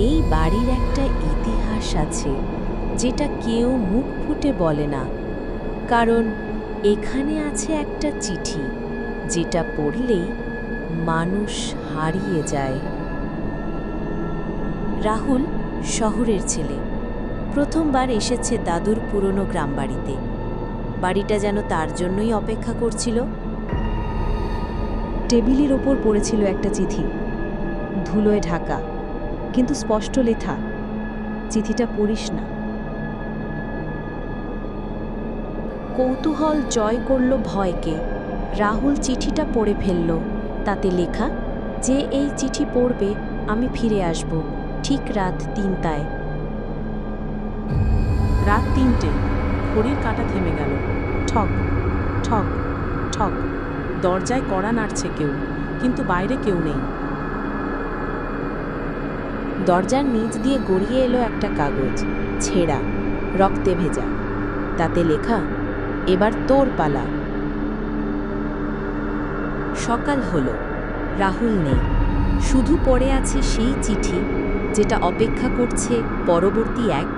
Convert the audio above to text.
এই বাড়ির একটা ইতিহাস আছে যেটা কেউ মুখ ফুটে বলে না, কারণ এখানে আছে একটা চিঠি যেটা পড়লেই মানুষ হারিয়ে যায়। রাহুল শহরের ছেলে, প্রথমবার এসেছে দাদুর পুরনো গ্রামবাড়িতে। বাড়িটা যেন তার জন্যই অপেক্ষা করছিল। টেবিলের ওপর পড়েছিল একটা চিঠি, ধুলোয় ঢাকা, কিন্তু স্পষ্ট লেখা, চিঠিটা পড়িস না। কৌতূহল জয় করল ভয়কে। রাহুল চিঠিটা পড়ে ফেলল। তাতে লেখা যে এই চিঠি পড়বে আমি ফিরে আসব ঠিক রাত ৩টায়। রাত ৩টে, ঘড়ির কাঁটা থেমে গেল। ঠক ঠক ঠক। দরজায় কড়া নাড়ছে কেউ, কিন্তু বাইরে কেউ নেই। দরজার নিচ দিয়ে গড়িয়ে এলো একটা কাগজ, ছেঁড়া, রক্তে ভেজা। তাতে লেখা, এবার তোর পালা। সকাল হলো, রাহুল নেই। শুধু পড়ে আছে সেই চিঠি যেটা অপেক্ষা করছে পরবর্তী এক